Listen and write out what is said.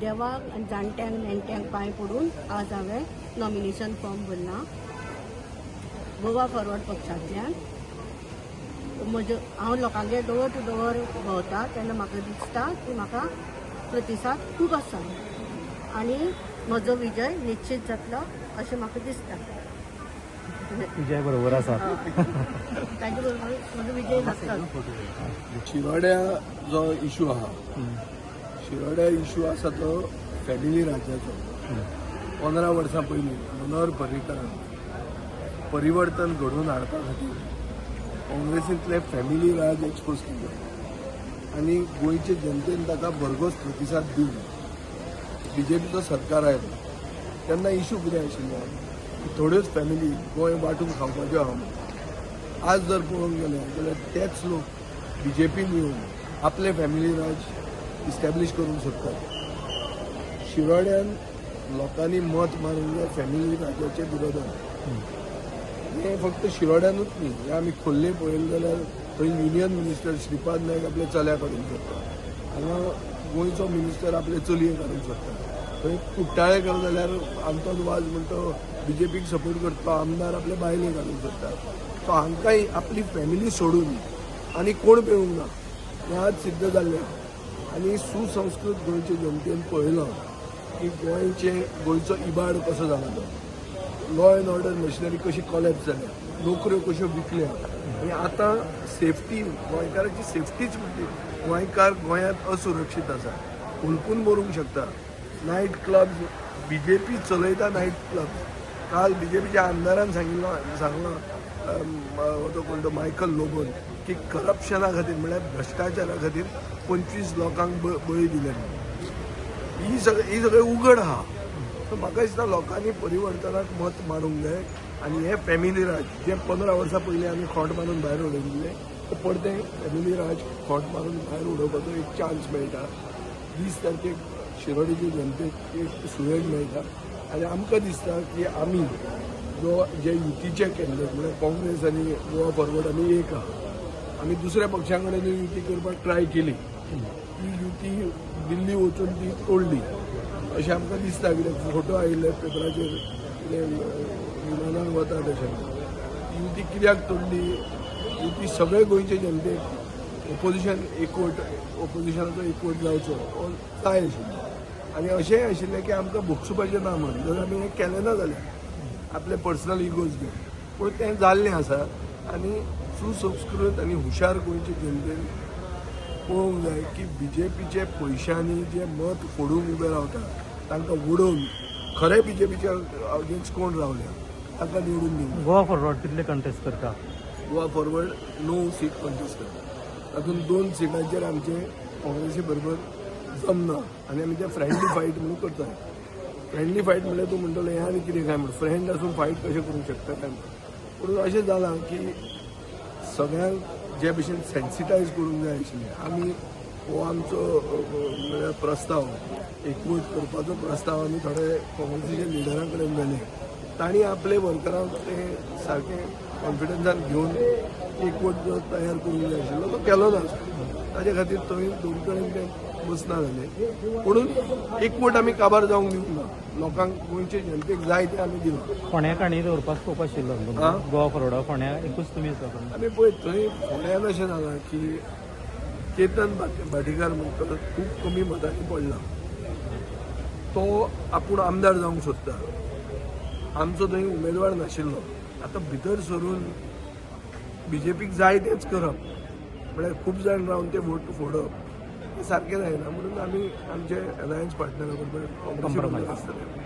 देवाक आनी जाणट्यांक नेणट्यांक पांय पडून आज हांवें नॉमिनेशन फॉर्म भरला गोवा फॉरवर्ड पक्षांतल्यान. हांव लोकांगे डोर टू डोर भोंवता तेन्ना म्हाका दिसता की म्हाका प्रतिसाद खूब आसा आनी म्हजो विजय निश्चित जातलो अशें म्हाका दिसता. विजय बरोबर आसा. ताजे बरोबर म्हजो विजय जातलो. शिरोड्या जो इशू आहा शिरोड्या इशू आसा तो फॅमिली राज्याचो. 15 वर्सां पयलीं मनोहर पर्रीकारान परिवर्तन घडोवन हाडपा खातीर काँग्रेसींतले फॅमिली राज एक्सपोज केलो आनी गोंयचे जनतेन ताका भरघोस प्रतिसाद दिवन बीजेपीचो सरकार आयलो तेन्ना इशू कितें आशिल्लो की थोड्योच फॅमिली गोंय वांटून खावपाच्यो आहा म्हणून. आज जर पळोवंक गेले जाल्यार तेच लोक बीजेपीन येवन आपले फॅमिली राज इस्टॅब्लीश करूंक सोदतात. शिरोड्यान लोकांनी मत मारूंक जाय फॅमिली राजाचे विरोधात. हे फक्त शिरोड्यानूच न्ही, हे आमी खोर्ले पळयलें जाल्यार थंय युनियन मिनिस्टर श्रीपाद नायक आपले चल्या काडूंक सोदता. हांगा गोंयचो मिनिस्टर आपले चलये काडूंक सोदता. थंय कुट्टाळे केलो जाल्यार आमचोच वाज म्हणतो बीजेपीक सपोर्ट करता आमदार आपले बायले काडूंक सोदता. सो हांकांय आपली फॅमिली सोडून आनी कोण पेवूंक ना हें आज सिद्ध जाल्लें. आनी सुसंस्कृत गोंयचे जनतेन पळयलो की गोंयचो इबाड कसो जाला तो. लॉ एंड ऑर्डर मशिनरी कशी कॉलॅप्स जाल्या, नोकऱ्यो कश्यो विकल्या आनी आतां सेफ्टी गोंयकाराची सेफ्टीच म्हणजे गोंयकार गोंयांत असुरक्षीत आसा. हुलपून मरूंक शकता. नायट क्लब बीजेपी चलयता नायट क्लब. काल बीजेपीच्या आमदारान सांगलो तो कोण तो मायकल लोबन की करप्शना खातीर म्हळ्यार भ्रश्टाचारा खातीर 25 लोकांक बळी दिले. ही सगळें उघड आहा. सो म्हाका दिसता लोकांनी परिवर्तनाक मत मारूंक जाय आनी हे फॅमिली राज जे 15 वर्सां पयलीं आमी खोंट मारून भायर उडयल्ले ते परते फॅमिली राज खोंट मारून भायर उडोवपाचो एक चान्स मेळटा. 20 तारखेक शिरोडेचे जनतेक एक सुयेग मेळटा आनी आमकां दिसता की आमी जे युतीचे कॅन्डिडेट म्हळ्यार काँग्रेस आनी गोवा फॉरवर्ड आमी एक आहा. आमी दुसऱ्या पक्षां कडेन युती करपाक ट्राय केली. ती युती दिल्ली वचून ती तोडली अशें आमकां दिसता. कित्याक फोटो आयिल्ले पेपराचेर विमानान वता तशें. युती कित्याक तोडली? युती सगळे गोंयचे जनतेक ओपोजिशन एकवट ओपोजिशनाचो एकवट जावचो जाय आशिल्लो आनी अशेंय आशिल्लें की आमकां भोगसुपाचें ना म्हणून जर आमी हें केलें ना जाल्यार आपले पर्सनल इगोज घेवन. पूण तें जाल्लें आसा आनी सुसंस्कृत आनी हुशार गोंयचे जनतेन पळोवंक जाय की बीजेपीचे पयशांनी जे मत फोडून उबे रावतात तांकां उडोवन खरे बीजेपीच्या अगेन्स्ट कोण रावल्या तांकां निवडून दिवंक. गोवा फॉरवर्ड कितले कंटेस्ट करता? गोवा फॉरवर्ड 9 सीट कंटेस्ट करता. तातूंत 2 सिटांचेर आमचे काँग्रेसी बरोबर जमना आनी आमी ते फ्रेंडली फायट म्हणून करता. फ्रेंडली फायट म्हणल्यार तूं म्हणटलो हें आनी कितें काय म्हणून फ्रेंड आसून फायट कशें करूंक शकता काय म्हणून. पूण अशें जालां की सगळ्यांक जे भशेन सेन्सिटायज करूंक जाय आशिल्लें आमी हो आमचो म्हळ्यार प्रस्ताव एकवट करपाचो प्रस्ताव आमी थोडे काँग्रेसीच्या लिडरां कडेन गेले. तांणी आपले वर्करांक ते सारकें कॉन्फिडन्सान घेवन एकवट जो तयार करूंक जाय आशिल्लो तो केलो ना. ताचे खातीर थंय दोन कडेन ते बसना जाले. म्हणून एकवट आमी काबार जावंक दिवंक ना. लोकांक गोंयचे जनतेक जाय ते आमी दिलो. फोंड्याक आनी दवरपाक स्कोप आशिल्लो गोवा फॉरवर्डा. फोंड्या एकूच तुमी आसा. आमी पळय थंय फोंड्यान अशें जालां की केतन भाटीकार म्हणटा तो खूब कमी मतांनी पडला. तो आपूण आमदार जावंक सोदता. आमचो थंय उमेदवार नाशिल्लो. आतां भितर सरून बीजेपीक जाय तेंच करप म्हळ्यार खूब जाण रावन ते वोट फोडप हें सारकें जायना. म्हणून आमी आमचे अलायन्स पार्टनरा बरोबर कॉम्प्रोमायज आसतले.